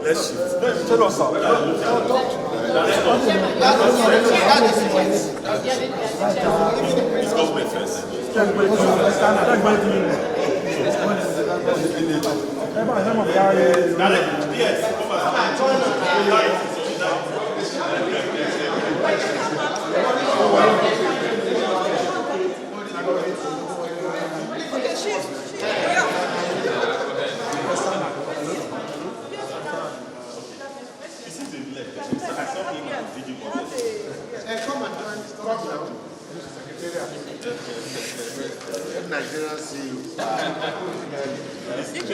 Let's shift. Tell us, sir. It's government first. Nigerian see you.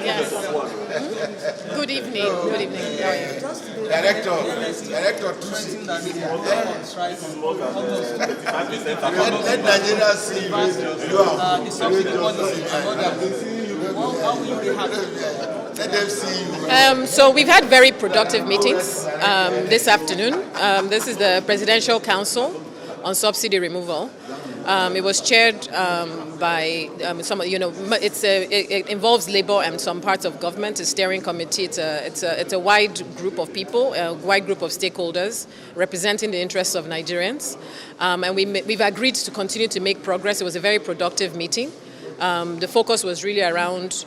Yes. Good evening. Good evening. How are you? Director TUC. Let Nigeria see you. Let them see you. So we've had very productive meetings this afternoon. This is the Presidential Council on Subsidy Removal. It was chaired by some, it involves labor and some parts of government. A steering committee. It's a wide group of people, a wide group of stakeholders representing the interests of Nigerians. And we've agreed to continue to make progress. It was a very productive meeting. The focus was really around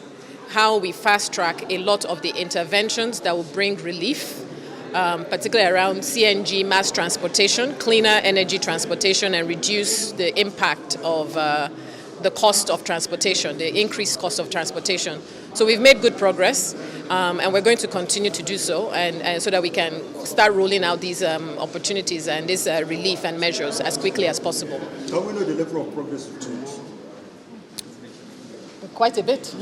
how we fast track a lot of the interventions that will bring relief, particularly around CNG mass transportation, cleaner energy transportation, and reduce the impact of the cost of transportation, the increased cost of transportation. So we've made good progress, and we're going to continue to do so, and so that we can start rolling out these opportunities and these relief and measures as quickly as possible. How do we know the level of progress you've made? Quite a bit.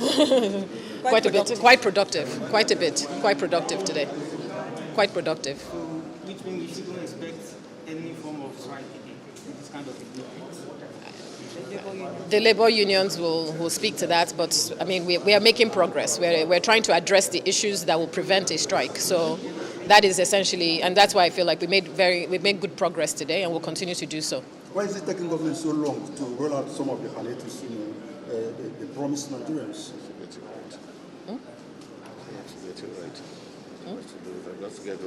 Quite a bit. Quite productive. Quite a bit. Quite productive today. Quite productive. Which means we don't expect any form of strike in this kind of agreement. The labor unions will speak to that, but I mean we are making progress. We're trying to address the issues that will prevent a strike. So that is essentially, and that's why I feel like we made good progress today, and we'll continue to do so. Why is it taking government so long to roll out some of the palliatives, the promised Nigerians?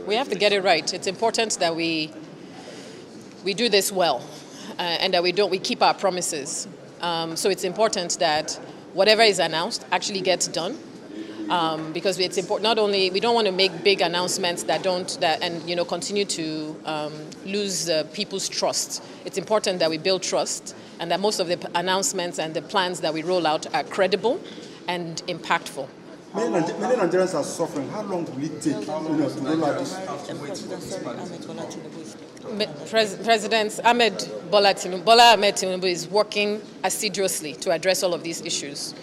We have to get it right. It's important that we do this well, and that we keep our promises. So it's important that whatever is announced actually gets done, because it's important. Not only we don't want to make big announcements that continue to lose people's trust. It's important that we build trust, and that most of the announcements and the plans that we roll out are credible and impactful. Many Nigerians are suffering. How long will it take, to roll out this? President Bola Ahmed Tinubu is working assiduously to address all of these issues,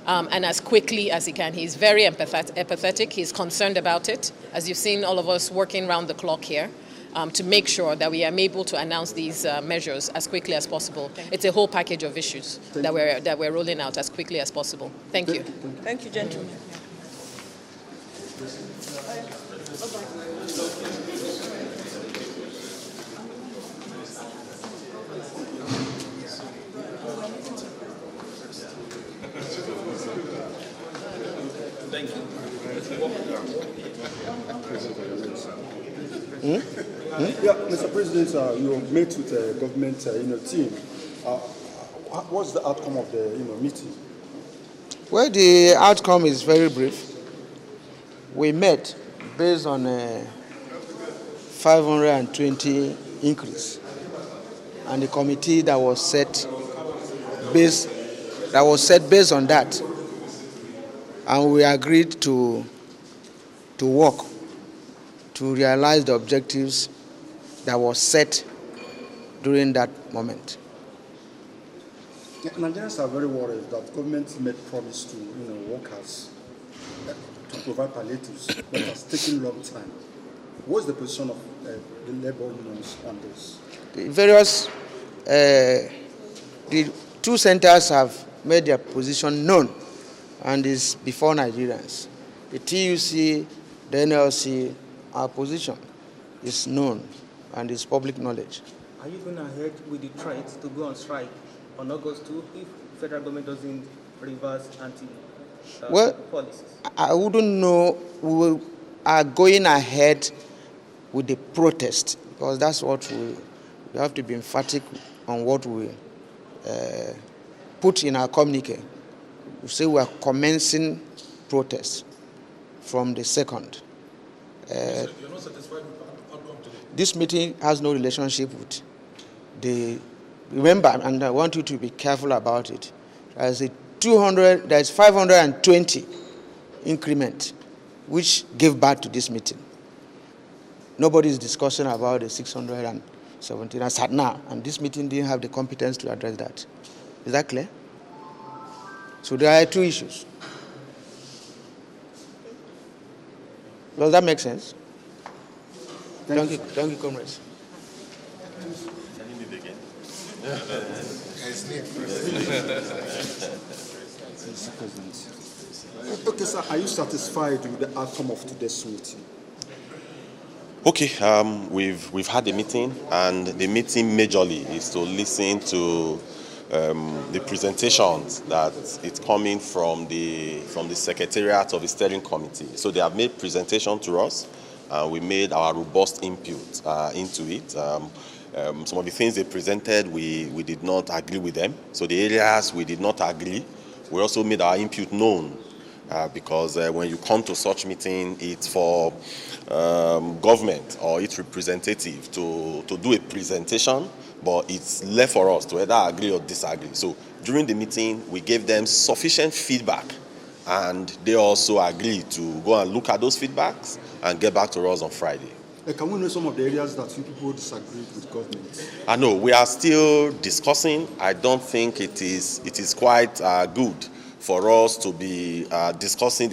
and as quickly as he can. He's very empathetic. He's concerned about it, as you've seen all of us working round the clock here, to make sure that we are able to announce these measures as quickly as possible. It's a whole package of issues that we're rolling out as quickly as possible. Thank you. Thank you, gentlemen. Thank you. Yeah, Mr. President, you met with the government team. What's the outcome of the meeting? Well, the outcome is very brief. We met based on a 520 increase, and the committee that was set based on that, and we agreed to work to realize the objectives that was set during that moment. Nigerians are very worried that government made promise to workers to provide palliatives, but it's taking a long time. What's the position of the labor unions on this? The two centers have made their position known, and is before Nigerians. The TUC, the NLC, our position is known and is public knowledge. Are you going ahead with the threat to go on strike on August 2 if federal government doesn't reverse anti-policies? I wouldn't know. are going ahead with the protest, because that's what we have to be emphatic on what we put in our communique. We say we are commencing protest from the 2nd. You're not satisfied with the outcome today? This meeting has no relationship with the. Remember, and I want you to be careful about it. There's 520 increment which gave birth to this meeting. Nobody is discussing about the 617 as at now, and this meeting didn't have the competence to address that. Is that clear? So there are two issues. Does that make sense? Thank you, comrades. Okay, sir, are you satisfied with the outcome of today's meeting? Okay, we've had a meeting, and the meeting majorly is to listen to the presentations that it's coming from the secretariat of the steering committee. So they have made presentation to us, and we made our robust input into it. Some of the things they presented, we did not agree with them. So the areas we did not agree, we also made our input known. Because when you come to such meeting, it's for government or its representative to do a presentation, but it's left for us to either agree or disagree. So during the meeting, we gave them sufficient feedback, and they also agreed to go and look at those feedbacks and get back to us on Friday. Can we know some of the areas that you people disagreed with government? I know we are still discussing. I don't think it is quite good for us to be discussing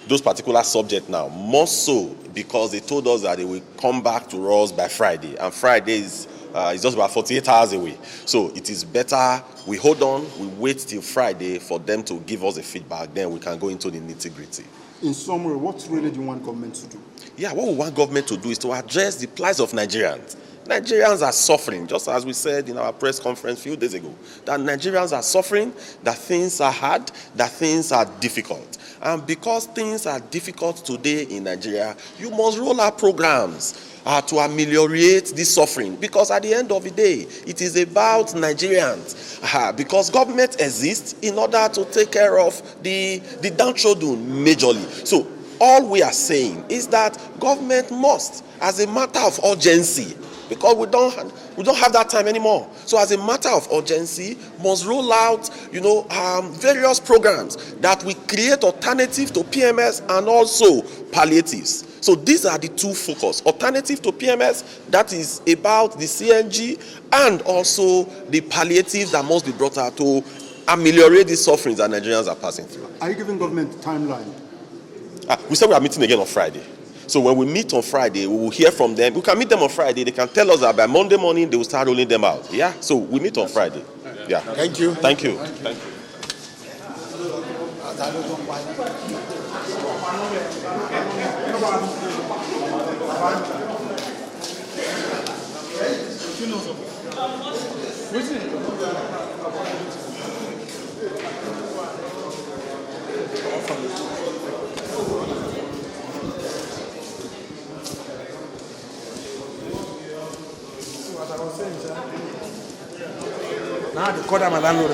those particular subjects now, more so because they told us that they will come back to us by Friday, and Friday is just about 48 hours away. So it is better we hold on, we wait till Friday for them to give us a feedback, then we can go into the nitty-gritty. In summary, what really do you want government to do? Yeah, what we want government to do is to address the plight of Nigerians. Nigerians are suffering, just as we said in our press conference a few days ago, that Nigerians are suffering, that things are hard, that things are difficult. And because things are difficult today in Nigeria, you must roll out programs to ameliorate this suffering. Because at the end of the day, it is about Nigerians. Because government exists in order to take care of the downtrodden majorly. So all we are saying is that government must, as a matter of urgency, because we don't have that time anymore. So as a matter of urgency, must roll out, various programs that will create alternative to PMS and also palliatives. So these are the two focus: alternative to PMS, that is about the CNG, and also the palliatives that must be brought out to ameliorate the sufferings that Nigerians are passing through. Are you giving government a timeline? We said we are meeting again on Friday. So when we meet on Friday, we will hear from them. We can meet them on Friday. They can tell us that by Monday morning, they will start rolling them out. Yeah? So we meet on Friday. Yeah. Thank you. Thank you. Thank you. Now the quarter, my landlord.